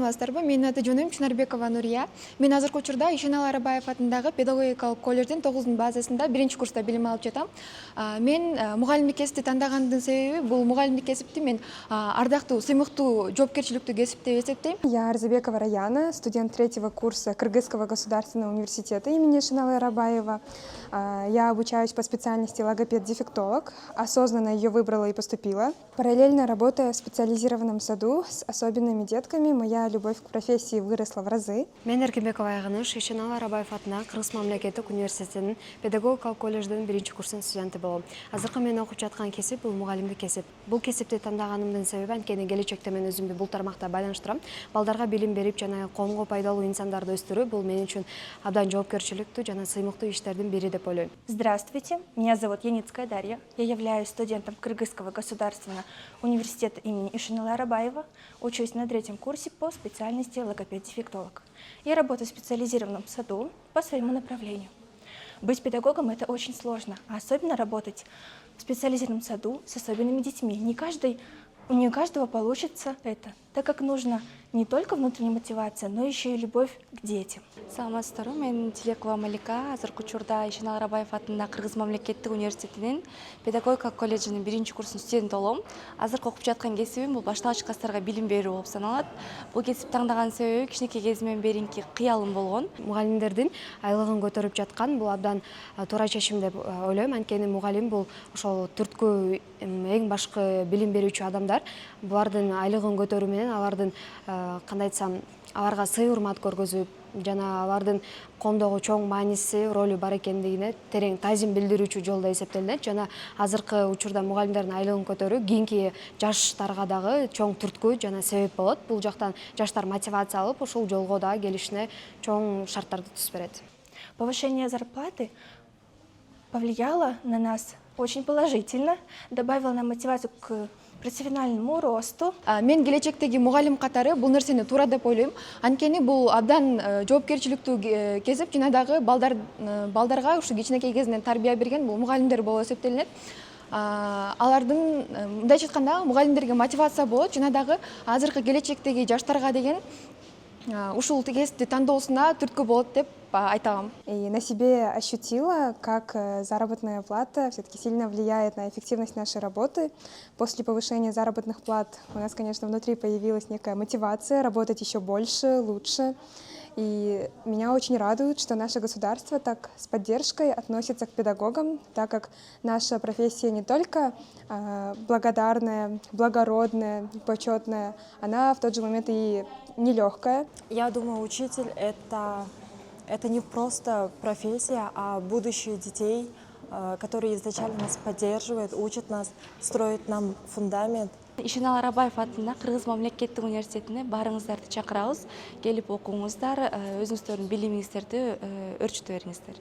саламатсыздарбы? Менин аты жөнүм Чынарбекова Нурия. Мен азыркы учурда Ишеналы Арабаев атындагы педагогикалык колледждин 9-базасында 1-курста билим алып жатам. Мен мугалимдик кесипти тандагандын себеби бул мугалимдик кесипти мен ардактуу, сыймыктуу, жоопкерчиликтүү кесип деп эсептейм. Я Арзабекова Раяна, студент 3-го курса Кыргызского государственного университета имени Ишеналы Арабаева. Я обучаюсь по специальности логопед-дефектолог. Осознанно ее выбрала и поступила. Параллельно работая в специализированном саду с особенными детками, моя любовь к профессии выросла в разы. Мен Эркинбекова Айгыныш, Ишеналы Арабаев атындағы Кыргыз мамлекеттик университетинин педагогикалык колледждин 1-курстун студенти болом. Азыркы мен окуп жаткан кесип бул мугалимдик кесип. Бул кесипти тандаганымдын себеби анткени келечекте мен өзүмдү бул тармакта байланыштырам. Балдарга билим берип жана коомго пайдалуу инсандарды өстүрүү бул мен үчүн абдан жоопкерчиликтүү жана сыймыктуу иштердин бири деп ойлойм. Здравствуйте, меня зовут Яницкая Дарья. Я являюсь студентом Кыргызского государственного университета имени Ишеналы Арабаева. Учусь на 3-м курсе по специальности логопед-дефектолог. Я работаю в специализированном саду по своему направлению. Быть педагогом – это очень сложно, а особенно работать в специализированном саду с особенными детьми. Не у каждого получится это, так как нужно не только внутренняя мотивация, но еще и любовь к детям. Саламатсыздарбы, мен Тилекова Малика, азыркы учурда Ишеналы Арабаев атындагы Кыргыз мамлекеттик университетинин педагогика колледжинин 1-курсунун студенти болом. Азыркы окуп жаткан кесибим бул башталгыч класстарга билим берүү болуп саналат. Бул кесипти тандаган себеби кичинекей кезимден беринки кыялым болгон. Мугалимдердин айлыгын көтөрүп жаткан бул абдан туура чечим деп ойлойм. Анткени мугалим бул ошол түрткү эң башкы билим берүүчү адамдар. Булардын айлыгын көтөрүү менен алардын кандай айтсам, аларга сый урмат көргөзүп, жана алардын коомдогу чоң мааниси, ролу бар экендигине терең таазим билдирүүчү жолдо эсептелинет. Жана азыркы учурда мугалимдердин айлыгын көтөрүү кийинки жаштарга дагы чоң түрткү жана себеп болот. Бул жактан жаштар мотивация алып, ушул жолго дагы келишине чоң шарттарды түзүп берет. Повышение зарплаты повлияло на нас очень положительно, добавило нам мотивацию к профессиональному росту. Мен келечектеги мугалим катары бул нерсени туура деп ойлойм. Анткени бул абдан жоопкерчиликтүү кесип, жана дагы балдарга ушу кичинекей кезинен тарбия берген бул мугалимдер болуп эсептелинет. Алардын мындайча айтканда мугалимдерге мотивация болот, жана дагы азыркы келечектеги жаштарга деген ушул кесипти тандоосуна түрткү болот деп айтам. И на себе ощутила, как заработная плата все-таки сильно влияет на эффективность нашей работы. После повышения заработных плат у нас, конечно, внутри появилась некая мотивация работать еще больше, лучше. И меня очень радует, что наше государство так с поддержкой относится к педагогам, так как наша профессия не только благодарная, благородная, почетная, она в тот же момент и нелегкая. Я думаю, учитель это не просто профессия, а будущее детей, которые изначально нас поддерживают, учат нас, строят нам фундамент. Ишеналы Арабаев атындагы Кыргыз мамлекеттик университетине барыңыздарды чакырабыз. Келип окуңуздар, өзүңүздөрдүн билимиңиздерди өрчүтө бериңиздер.